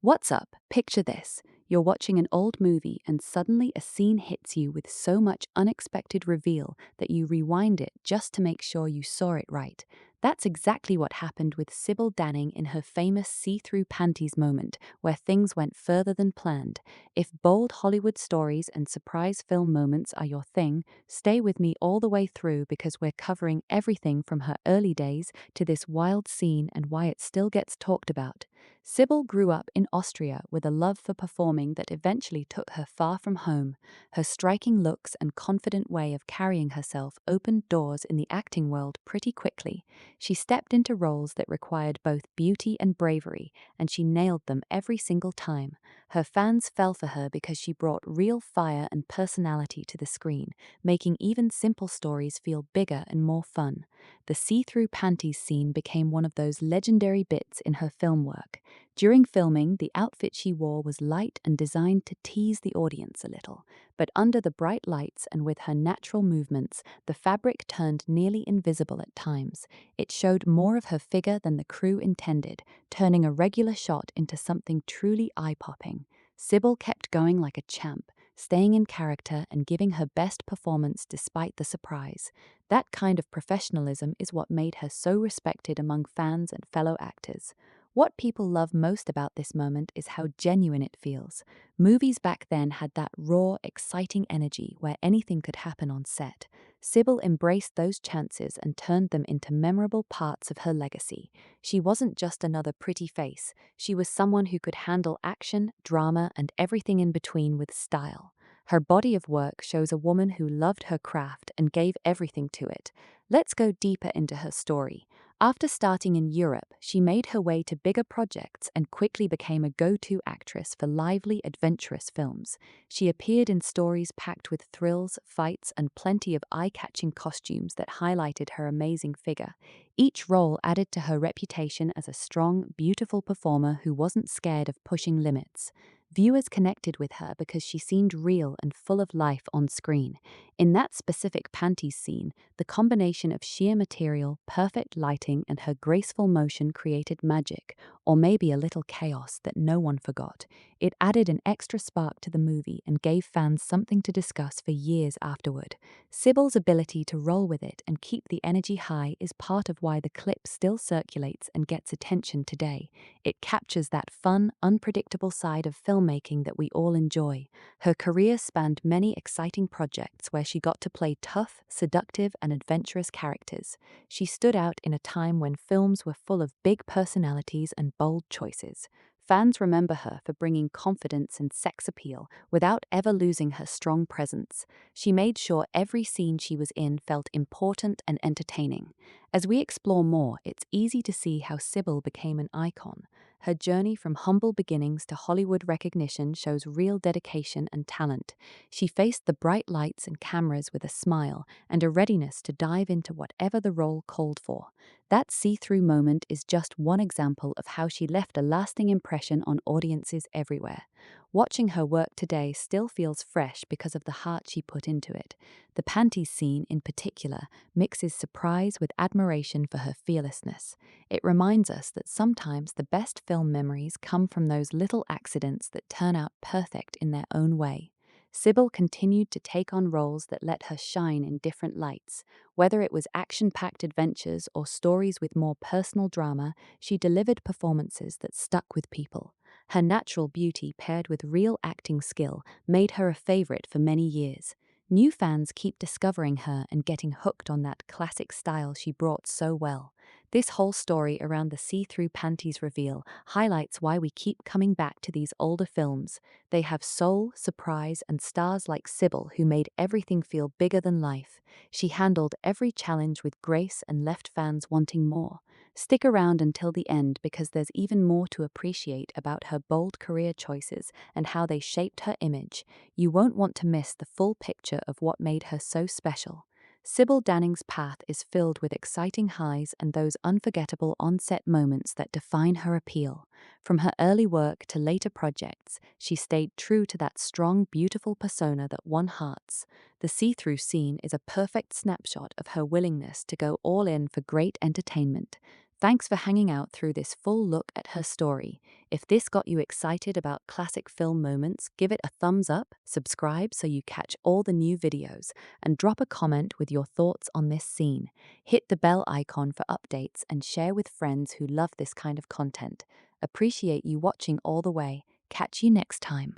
What's up? Picture this. You're watching an old movie and suddenly a scene hits you with so much unexpected reveal that you rewind it just to make sure you saw it right. That's exactly what happened with Sybil Danning in her famous see-through panties moment, where things went further than planned. If bold Hollywood stories and surprise film moments are your thing, stay with me all the way through because we're covering everything from her early days to this wild scene and why it still gets talked about. Sybil grew up in Austria with a love for performing that eventually took her far from home. Her striking looks and confident way of carrying herself opened doors in the acting world pretty quickly. She stepped into roles that required both beauty and bravery, and she nailed them every single time. Her fans fell for her because she brought real fire and personality to the screen, making even simple stories feel bigger and more fun. The see-through panties scene became one of those legendary bits in her film work. During filming, the outfit she wore was light and designed to tease the audience a little, but under the bright lights and with her natural movements, the fabric turned nearly invisible at times. It showed more of her figure than the crew intended, turning a regular shot into something truly eye-popping. Sybil kept going like a champ, staying in character and giving her best performance despite the surprise. That kind of professionalism is what made her so respected among fans and fellow actors. What people love most about this moment is how genuine it feels. Movies back then had that raw, exciting energy where anything could happen on set. Sybil embraced those chances and turned them into memorable parts of her legacy. She wasn't just another pretty face, she was someone who could handle action, drama, and everything in between with style. Her body of work shows a woman who loved her craft and gave everything to it. Let's go deeper into her story. After starting in Europe, she made her way to bigger projects and quickly became a go-to actress for lively, adventurous films. She appeared in stories packed with thrills, fights, and plenty of eye-catching costumes that highlighted her amazing figure. Each role added to her reputation as a strong, beautiful performer who wasn't scared of pushing limits. Viewers connected with her because she seemed real and full of life on screen. In that specific panties scene, the combination of sheer material, perfect lighting, and her graceful motion created magic, or maybe a little chaos that no one forgot. It added an extra spark to the movie and gave fans something to discuss for years afterward. Sybil's ability to roll with it and keep the energy high is part of why the clip still circulates and gets attention today. It captures that fun, unpredictable side of filmmaking that we all enjoy. Her career spanned many exciting projects where she got to play tough, seductive, and adventurous characters. She stood out in a time when films were full of big personalities and bold choices. Fans remember her for bringing confidence and sex appeal without ever losing her strong presence. She made sure every scene she was in felt important and entertaining. As we explore more, it's easy to see how Sybil became an icon. Her journey from humble beginnings to Hollywood recognition shows real dedication and talent. She faced the bright lights and cameras with a smile and a readiness to dive into whatever the role called for. That see-through moment is just one example of how she left a lasting impression on audiences everywhere. Watching her work today still feels fresh because of the heart she put into it. The panties scene, in particular, mixes surprise with admiration for her fearlessness. It reminds us that sometimes the best film memories come from those little accidents that turn out perfect in their own way. Sybil continued to take on roles that let her shine in different lights. Whether it was action-packed adventures or stories with more personal drama, she delivered performances that stuck with people. Her natural beauty paired with real acting skill made her a favorite for many years. New fans keep discovering her and getting hooked on that classic style she brought so well. This whole story around the see-through panties reveal highlights why we keep coming back to these older films. They have soul, surprise, and stars like Sybil who made everything feel bigger than life. She handled every challenge with grace and left fans wanting more. Stick around until the end because there's even more to appreciate about her bold career choices and how they shaped her image. You won't want to miss the full picture of what made her so special. Sybil Danning's path is filled with exciting highs and those unforgettable on-set moments that define her appeal. From her early work to later projects, she stayed true to that strong, beautiful persona that won hearts. The see-through scene is a perfect snapshot of her willingness to go all in for great entertainment. Thanks for hanging out through this full look at her story. If this got you excited about classic film moments, give it a thumbs up, subscribe so you catch all the new videos, and drop a comment with your thoughts on this scene. Hit the bell icon for updates and share with friends who love this kind of content. Appreciate you watching all the way. Catch you next time.